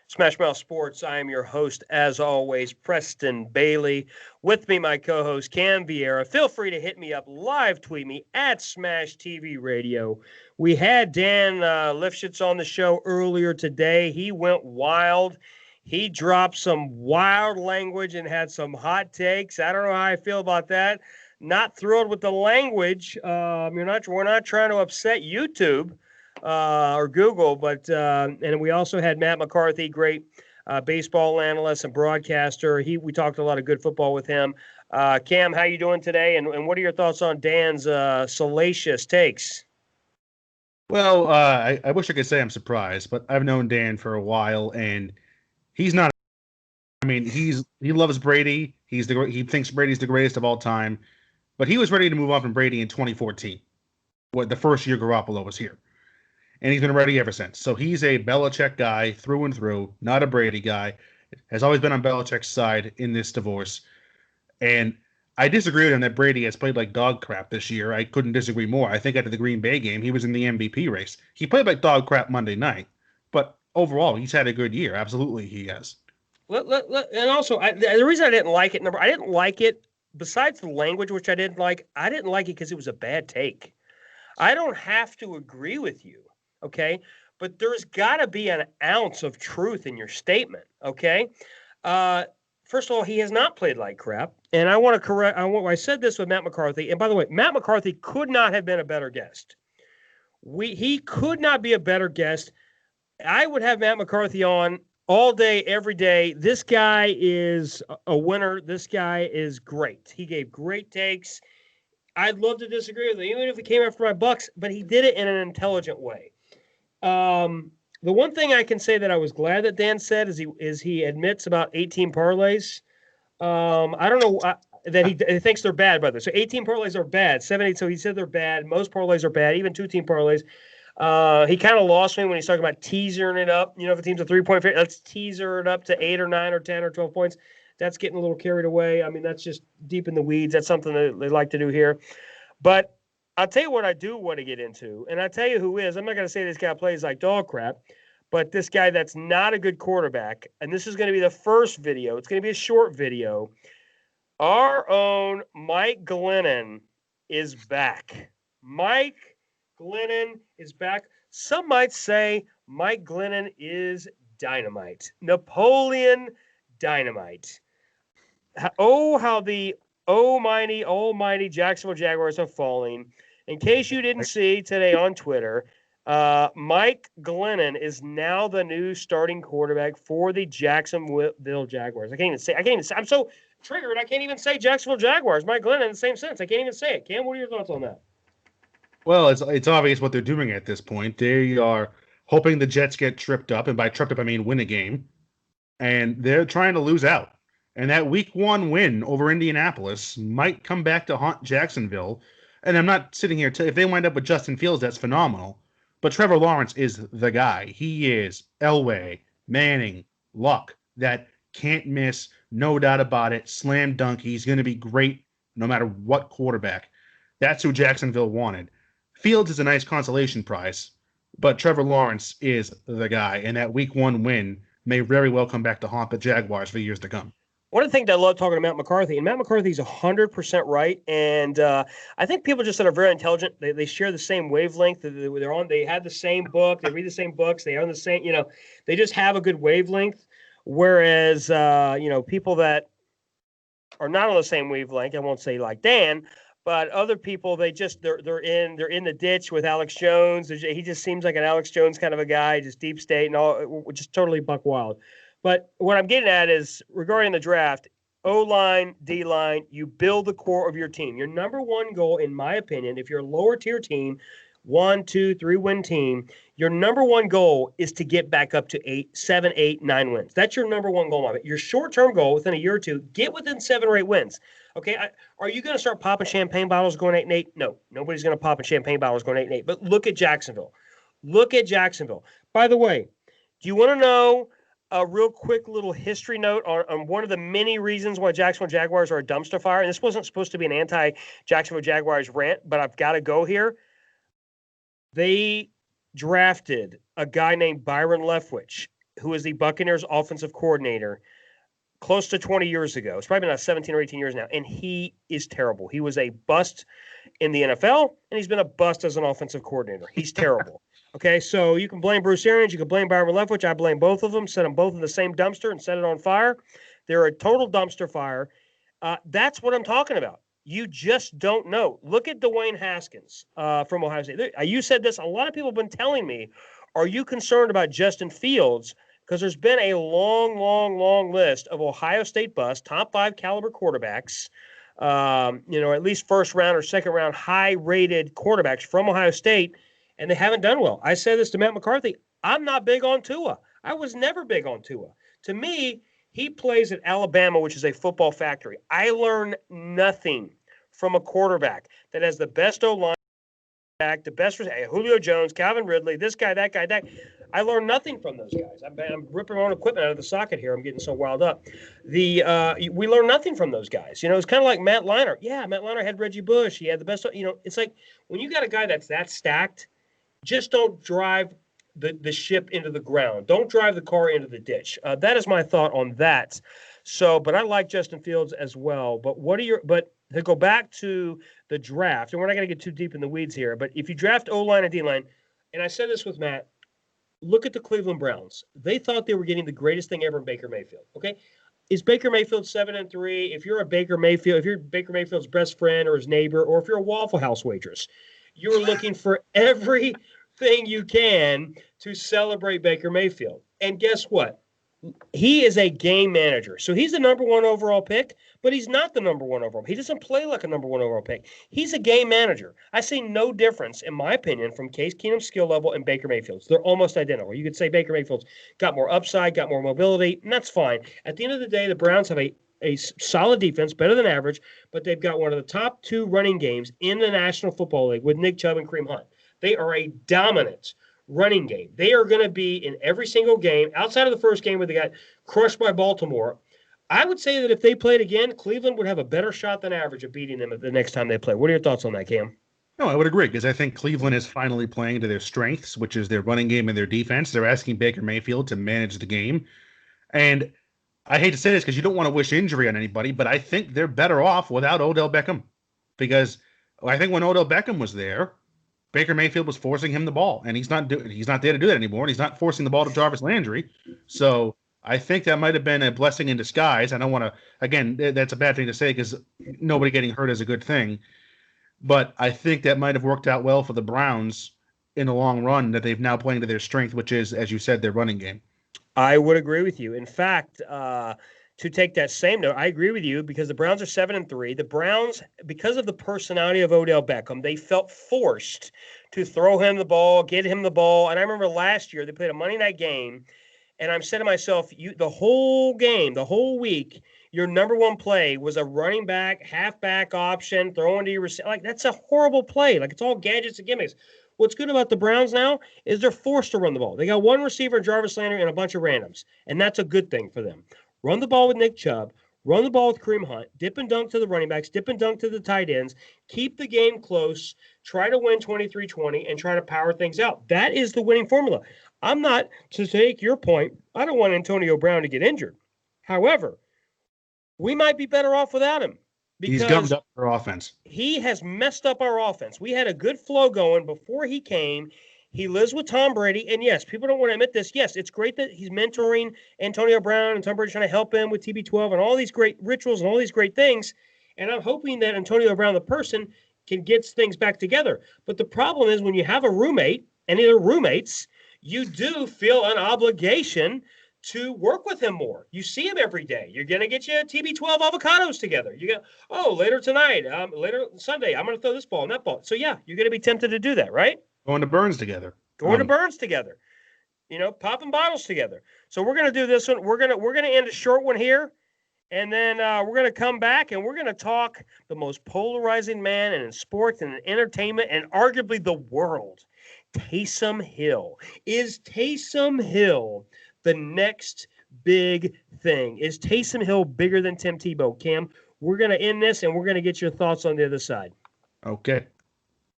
Smash Mouth Sports. I am your host, as always, Preston Bailey. With me, my co-host, Cam Vieira. Feel free to hit me up, live tweet me at Smash TV Radio. We had Dan Lifshitz on the show earlier today. He went wild. He dropped some wild language and had some hot takes. I don't know how I feel about that. Not thrilled with the language. We're not trying to upset YouTube or Google, but and we also had Matt McCarthy, great baseball analyst and broadcaster. We talked a lot of good football with him. Cam, how you doing today? And what are your thoughts on Dan's salacious takes? Well, I wish I could say I'm surprised, but I've known Dan for a while, and he's not. I mean, he loves Brady. He thinks Brady's the greatest of all time, but he was ready to move on from Brady in 2014, the first year Garoppolo was here, and he's been ready ever since. So he's a Belichick guy through and through, not a Brady guy. Has always been on Belichick's side in this divorce, and I disagree with him that Brady has played like dog crap this year. I couldn't disagree more. I think after the Green Bay game, he was in the MVP race. He played like dog crap Monday night, but overall, he's had a good year. Absolutely, he has. And also, the reason I didn't like it, I didn't like it, besides the language, which I didn't like it because it was a bad take. I don't have to agree with you, okay? But there's got to be an ounce of truth in your statement, okay? First of all, he has not played like crap. And I want to correct, I said this with Matt McCarthy. And by the way, Matt McCarthy could not have been a better guest. He could not be a better guest. I would have Matt McCarthy on all day, every day. This guy is a winner. This guy is great. He gave great takes. I'd love to disagree with him, even if it came after my Bucs, but he did it in an intelligent way. The one thing I can say that I was glad that Dan said is he admits about 18 parlays. I don't know that he thinks they're bad, by the way. So 18 parlays are bad. 7, 8. So he said they're bad. Most parlays are bad, even 2-team parlays. He kind of lost me when he's talking about teasering it up. You know, if a team's a 3-point favorite, let's teaser it up to 8 or 9 or 10 or 12 points. That's getting a little carried away. I mean, that's just deep in the weeds. That's something that they like to do here. But I'll tell you what I do want to get into, and I'll tell you who is. I'm not going to say this guy plays like dog crap, but this guy that's not a good quarterback, and this is going to be the first video. It's going to be a short video. Our own Mike Glennon is back. Mike Glennon is back. Some might say Mike Glennon is dynamite. Napoleon Dynamite. Oh, how the almighty Jacksonville Jaguars are falling. In case you didn't see today on Twitter, Mike Glennon is now the new starting quarterback for the Jacksonville Jaguars. I can't even say. I'm so triggered. I can't even say Jacksonville Jaguars. Mike Glennon in the same sense. I can't even say it. Cam, what are your thoughts on that? Well, it's obvious what they're doing at this point. They are hoping the Jets get tripped up, and by tripped up I mean win a game, and they're trying to lose out. And that Week 1 win over Indianapolis might come back to haunt Jacksonville. And I'm not sitting here if they wind up with Justin Fields, that's phenomenal. But Trevor Lawrence is the guy. He is Elway, Manning, Luck. That can't miss, no doubt about it. Slam dunk. He's going to be great no matter what quarterback. That's who Jacksonville wanted. Fields is a nice consolation prize, but Trevor Lawrence is the guy. And that Week 1 win may very well come back to haunt the Jaguars for years to come. One of the things I love talking to Matt McCarthy, and Matt McCarthy's 100% right, and I think people just that are very intelligent, they share the same wavelength. They have the same book, they read the same books, they own the same, they just have a good wavelength. Whereas, people that are not on the same wavelength, I won't say like Dan, but other people, they're in the ditch with Alex Jones. He just seems like an Alex Jones kind of a guy, just deep state and all, just totally buck wild. But what I'm getting at is regarding the draft, O-line, D-line, you build the core of your team. Your number one goal, in my opinion, if you're a lower tier team, 1, 2, 3 win team, your number one goal is to get back up to 7, 8, 9 wins. That's your number one goal. Your short-term goal within a year or two, get within 7 or 8 wins. Okay, are you going to start popping champagne bottles going 8-8? No, nobody's going to pop champagne bottles going 8-8. But look at Jacksonville. By the way, do you want to know a real quick little history note on one of the many reasons why Jacksonville Jaguars are a dumpster fire? And this wasn't supposed to be an anti-Jacksonville Jaguars rant, but I've got to go here. They drafted a guy named Byron Leftwich. who was the Buccaneers offensive coordinator close to 20 years ago. It's probably been about 17 or 18 years now, and he is terrible. He was a bust in the NFL, and he's been a bust as an offensive coordinator. He's terrible. Okay, so you can blame Bruce Arians, you can blame Byron Leftwich. I blame both of them. Set them both in the same dumpster and set it on fire. They're a total dumpster fire. That's what I'm talking about. You just don't know. Look at Dwayne Haskins from Ohio State. You said this. A lot of people have been telling me, are you concerned about Justin Fields? Because there's been a long list of Ohio State busts, top 5 caliber quarterbacks, at least first round or second round high-rated quarterbacks from Ohio State, and they haven't done well. I said this to Matt McCarthy. I'm not big on Tua. I was never big on Tua. To me, he plays at Alabama, which is a football factory. I learn nothing from a quarterback that has the best O-line, the best Julio Jones, Calvin Ridley, this guy, that guy, that. I learned nothing from those guys. I'm ripping my own equipment out of the socket here. I'm getting so wild up. We learned nothing from those guys. It's kind of like Matt Leinart. Yeah, Matt Leinart had Reggie Bush. He had the best. It's like when you got a guy that's that stacked, just don't drive the ship into the ground. Don't drive the car into the ditch. That is my thought on that. So, but I like Justin Fields as well. But to go back to the draft, and we're not going to get too deep in the weeds here, but if you draft O-line and D-line, and I said this with Matt, look at the Cleveland Browns. They thought they were getting the greatest thing ever in Baker Mayfield. Okay, is Baker Mayfield 7-3? If you're Baker Mayfield's best friend or his neighbor, or if you're a Waffle House waitress, you're looking for everything you can to celebrate Baker Mayfield. And guess what? He is a game manager. So he's the number 1 overall pick, but he's not the number 1 overall. He doesn't play like a number 1 overall pick. He's a game manager. I see no difference, in my opinion, from Case Keenum's skill level and Baker Mayfield's. They're almost identical. You could say Baker Mayfield's got more upside, got more mobility, and that's fine. At the end of the day, the Browns have a solid defense, better than average, but they've got one of the top 2 running games in the National Football League with Nick Chubb and Kareem Hunt. They are a dominant running game. They are going to be in every single game, outside of the first game where they got crushed by Baltimore. I would say that if they played again, Cleveland would have a better shot than average of beating them the next time they play. What are your thoughts on that, Cam? No, I would agree, because I think Cleveland is finally playing to their strengths, which is their running game and their defense. They're asking Baker Mayfield to manage the game. And I hate to say this because you don't want to wish injury on anybody, but I think they're better off without Odell Beckham, because I think when Odell Beckham was there, Baker Mayfield was forcing him the ball, and he's not there to do that anymore, and he's not forcing the ball to Jarvis Landry. So I think that might have been a blessing in disguise. I don't want to, again, that's a bad thing to say because nobody getting hurt is a good thing. But I think that might have worked out well for the Browns in the long run, that they've now playing to their strength, which is, as you said, their running game. I would agree with you. In fact, to take that same note, I agree with you because the Browns are 7-3. The Browns, because of the personality of Odell Beckham, they felt forced to throw him the ball, get him the ball. And I remember last year they played a Monday night game, and I'm saying to myself, the whole game, the whole week, your number 1 play was a running back, halfback option, throwing to your receiver. Like, that's a horrible play. Like, it's all gadgets and gimmicks. What's good about the Browns now is they're forced to run the ball. They got 1 receiver, Jarvis Landry, and a bunch of randoms, and that's a good thing for them. Run the ball with Nick Chubb, run the ball with Kareem Hunt, dip and dunk to the running backs, dip and dunk to the tight ends, keep the game close, try to win 23-20, and try to power things out. That is the winning formula. I'm not, to take your point, I don't want Antonio Brown to get injured. However, we might be better off without him. He's gummed up our offense. He has messed up our offense. We had a good flow going before he came. He lives with Tom Brady. And yes, people don't want to admit this. Yes, it's great that he's mentoring Antonio Brown and Tom Brady's trying to help him with TB12 and all these great rituals and all these great things. And I'm hoping that Antonio Brown, the person, can get things back together. But the problem is when you have a roommate, any of the roommates, you do feel an obligation to work with him more. You see him every day. You're going to get you TB12 avocados together. You go, later tonight, later Sunday, I'm going to throw this ball and that ball. So, yeah, you're going to be tempted to do that, right? Going to Burns together. Popping bottles together. So we're going to do this one. We're going to end a short one here, and then we're going to come back, and we're going to talk the most polarizing man in sports and in entertainment and arguably the world, Taysom Hill. Is Taysom Hill the next big thing? Is Taysom Hill bigger than Tim Tebow? Cam, we're going to end this, and we're going to get your thoughts on the other side. Okay.